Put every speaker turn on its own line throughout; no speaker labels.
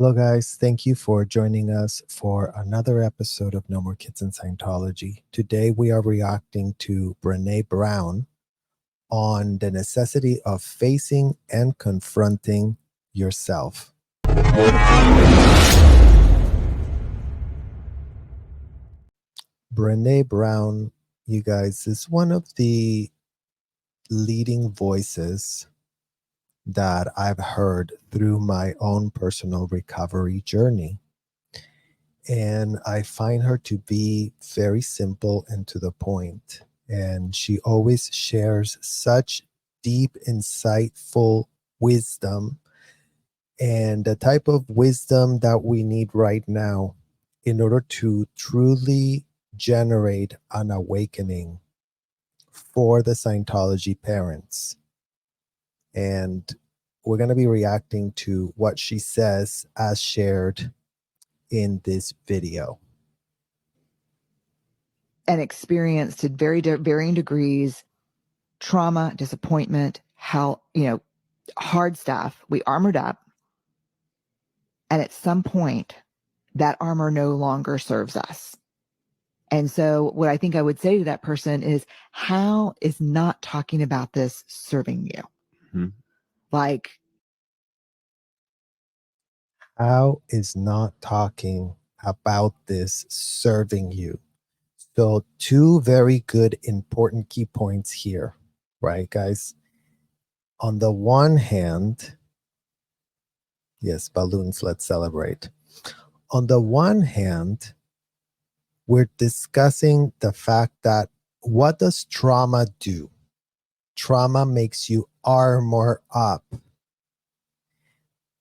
Hello, guys. Thank you for joining us for another episode of No More Kids in Scientology. Today, we are reacting to Brene Brown on the necessity of facing and confronting yourself. Brene Brown, you guys, is one of the leading voices that I've heard through my own personal recovery journey. And I find her to be very simple and to the point. And she always shares such deep, insightful wisdom, and the type of wisdom that we need right now in order to truly generate an awakening for the Scientology parents. And we're going to be reacting to what she says as shared in this video.
And experienced to varying degrees trauma, disappointment, hard stuff. We armored up, and at some point that armor no longer serves us. And so what I think I would say to that person is, how is not talking about this serving you?
Mm-hmm.
Like,
how is not talking about this serving you? So two very good, important key points here, right, guys? On the one hand, yes, balloons, let's celebrate. On the one hand, we're discussing the fact that what does trauma do? Trauma makes you armor up.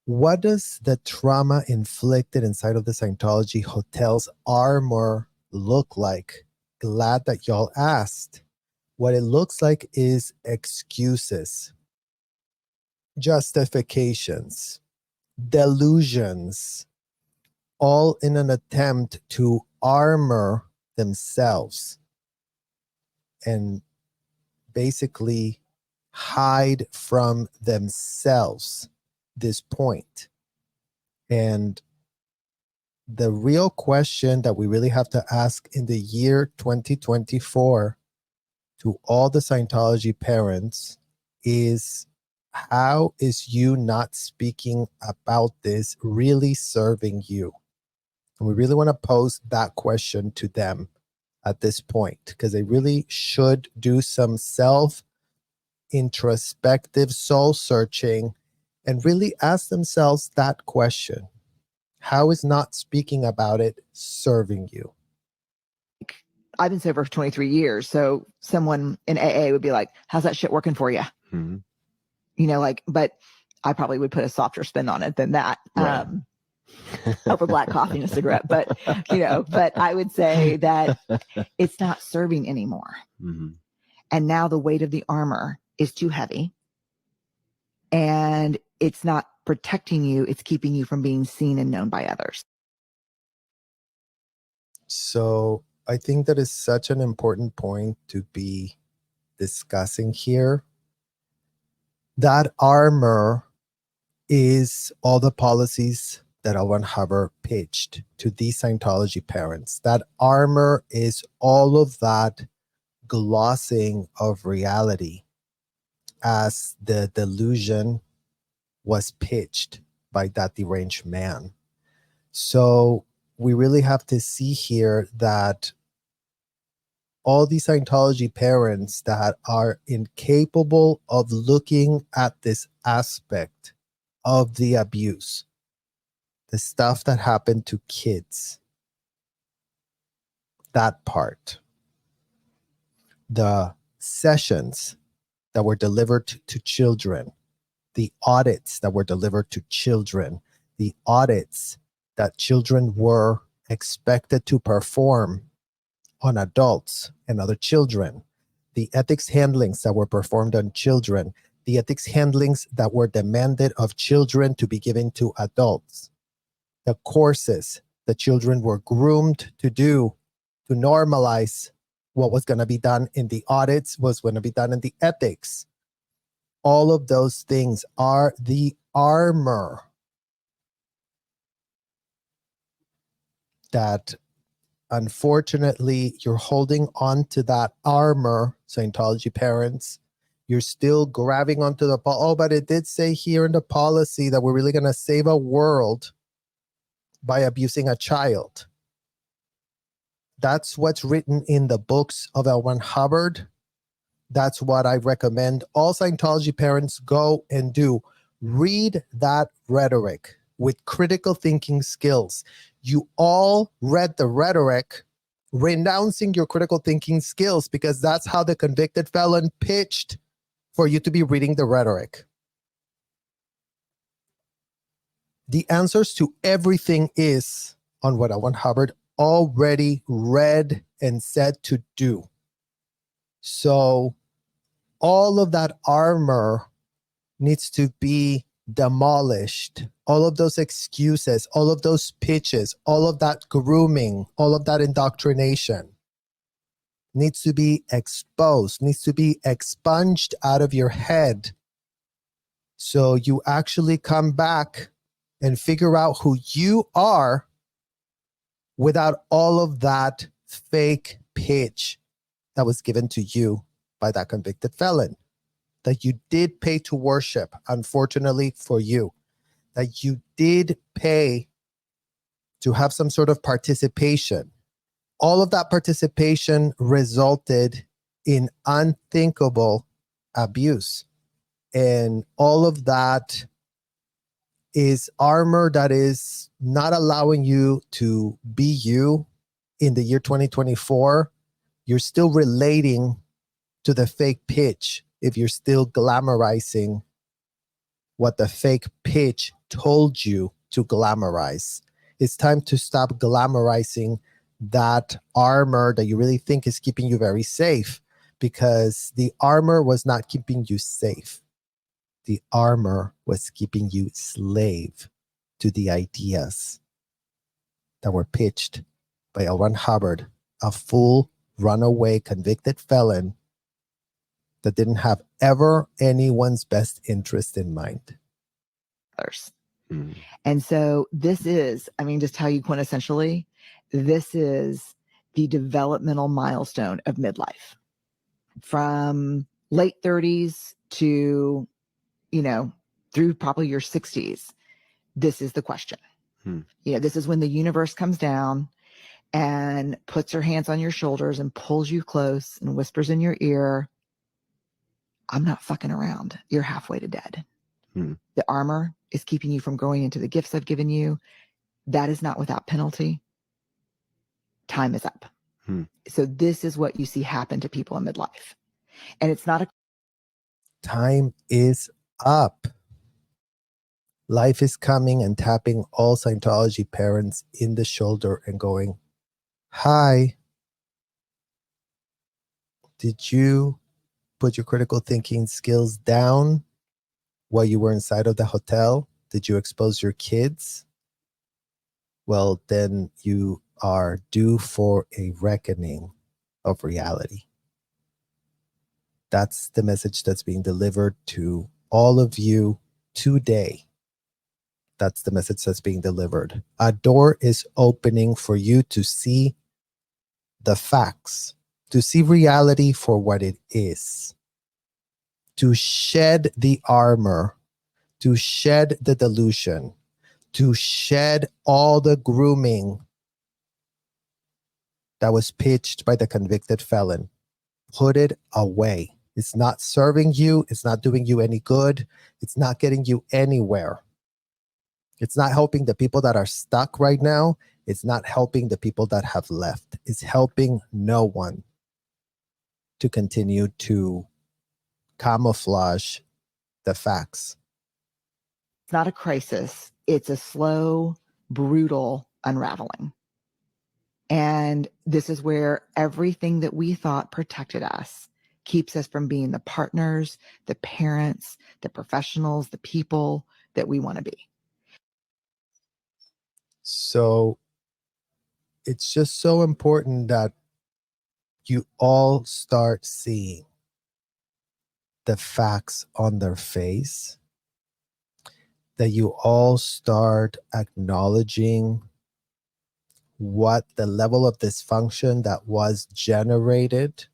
What does the trauma inflicted inside of the Scientology hotels armor look like? Glad that y'all asked. What it looks like is excuses, justifications, delusions, all in an attempt to armor themselves and basically hide from themselves this point. And the real question that we really have to ask in the year 2024 to all the Scientology parents is, how is you not speaking about this really serving you? And we really want to pose that question to them at this point, because they really should do some self-introspective soul searching and really ask themselves that question. How is not speaking about it serving you?
I've been sober for 23 years. So someone in AA would be like, how's that shit working for you?
Mm-hmm.
But I probably would put a softer spin on it than that.
Right.
Over black coffee and a cigarette. But I would say that it's not serving anymore.
Mm-hmm.
And now the weight of the armor is too heavy. And it's not protecting you. It's keeping you from being seen and known by others.
So I think that is such an important point to be discussing here. That armor is all the policies that L. Ron Hubbard pitched to these Scientology parents. That armor is all of that glossing of reality as the delusion was pitched by that deranged man. So we really have to see here that all these Scientology parents that are incapable of looking at this aspect of the abuse, the stuff that happened to kids, that part, the sessions that were delivered to children, the audits that were delivered to children, the audits that children were expected to perform on adults and other children, the ethics handlings that were performed on children, the ethics handlings that were demanded of children to be given to adults, the courses the children were groomed to do to normalize what was going to be done in the audits, was going to be done in the ethics. All of those things are the armor that unfortunately you're holding on to that armor, Scientology parents. You're still grabbing onto the oh, but it did say here in the policy that we're really going to save a world by abusing a child. That's what's written in the books of L. Ron Hubbard. That's what I recommend all Scientology parents go and do. Read that rhetoric with critical thinking skills. You all read the rhetoric renouncing your critical thinking skills, because that's how the convicted felon pitched for you to be reading the rhetoric. The answers to everything is on what L. Ron Hubbard already read and said to do. So all of that armor needs to be demolished. All of those excuses, all of those pitches, all of that grooming, all of that indoctrination needs to be exposed, needs to be expunged out of your head. So you actually come back and figure out who you are without all of that fake pitch that was given to you by that convicted felon, that you did pay to worship, unfortunately for you, that you did pay to have some sort of participation. All of that participation resulted in unthinkable abuse. And all of that is armor that is not allowing you to be you in the year 2024. You're still relating to the fake pitch if you're still glamorizing what the fake pitch told you to glamorize. It's time to stop glamorizing that armor that you really think is keeping you very safe, because the armor was not keeping you safe. The armor was keeping you slave to the ideas that were pitched by L. Ron Hubbard, a full runaway convicted felon that didn't have ever anyone's best interest in mind.
And so this is, I mean, just tell you quintessentially, this is the developmental milestone of midlife. From late 30s to, through probably your 60s, this is the question. This is when the universe comes down and puts her hands on your shoulders and pulls you close and whispers in your ear, I'm not fucking around. You're halfway to dead. The armor is keeping you from growing into the gifts I've given you. That is not without penalty. Time is up. So this is what you see happen to people in midlife. And it's not a...
Time is up. Life is coming and tapping all Scientology parents in the shoulder and going, hi, did you put your critical thinking skills down while you were inside of the hotel? Did you expose your kids? Well, then you are due for a reckoning of reality. That's the message that's being delivered to all of you today. That's the message that's being delivered. A door is opening for you to see the facts, to see reality for what it is, to shed the armor, to shed the delusion, to shed all the grooming that was pitched by the convicted felon. Put it away. It's not serving you. It's not doing you any good. It's not getting you anywhere. It's not helping the people that are stuck right now. It's not helping the people that have left. It's helping no one to continue to camouflage the facts.
It's not a crisis. It's a slow, brutal unraveling. And this is where everything that we thought protected us keeps us from being the partners, the parents, the professionals, the people that we want to be.
So it's just so important that you all start seeing the facts on their face, that you all start acknowledging what the level of dysfunction that was generated,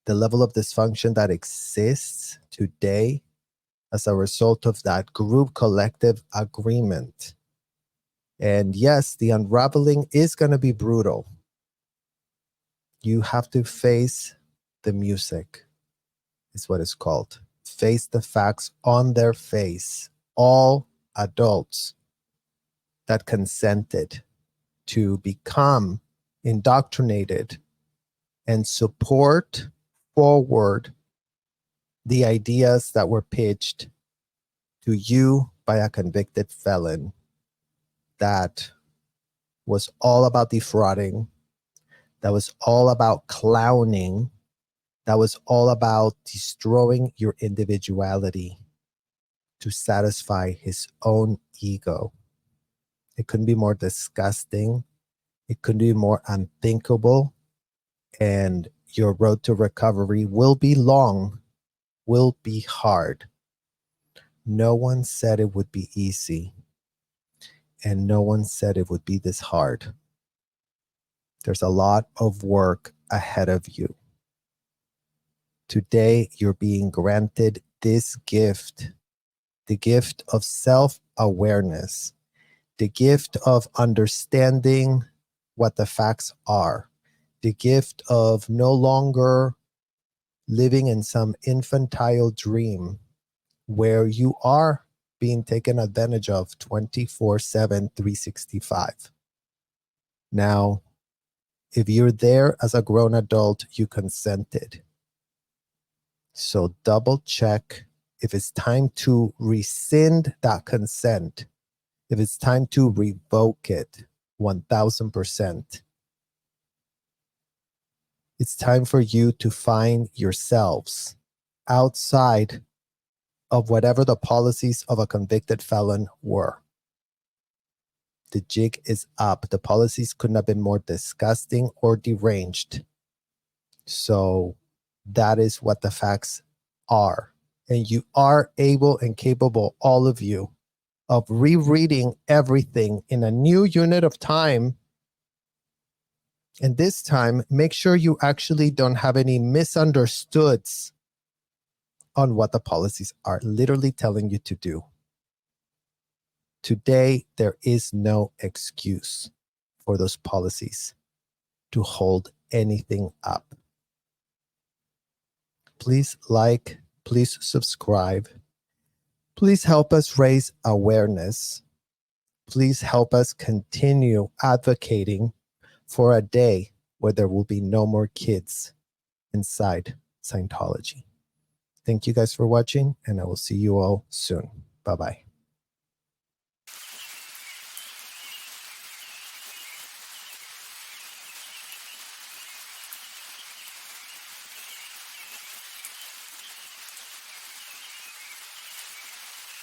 the level of dysfunction that exists today as a result of that group collective agreement. And yes, the unraveling is going to be brutal. You have to face the music, is what it's called. Face the facts on their face. All adults that consented to become indoctrinated and support forward the ideas that were pitched to you by a convicted felon that was all about defrauding, that was all about clowning, that was all about destroying your individuality to satisfy his own ego. It couldn't be more disgusting. It couldn't be more unthinkable. And your road to recovery will be long, will be hard. No one said it would be easy. And no one said it would be this hard. There's a lot of work ahead of you. Today, you're being granted this gift, the gift of self-awareness, the gift of understanding what the facts are, the gift of no longer living in some infantile dream where you are being taken advantage of 24/7, 365. Now, if you're there as a grown adult, you consented. So double check if it's time to rescind that consent, if it's time to revoke it 1000%. It's time for you to find yourselves outside of whatever the policies of a convicted felon were. The jig is up. The policies couldn't have been more disgusting or deranged. So that is what the facts are. And you are able and capable, all of you, of rereading everything in a new unit of time. And this time, make sure you actually don't have any misunderstoods on what the policies are literally telling you to do. Today, there is no excuse for those policies to hold anything up. Please like, please subscribe. Please help us raise awareness. Please help us continue advocating for a day where there will be no more kids inside Scientology. Thank you guys for watching, and I will see you all soon. Bye-bye.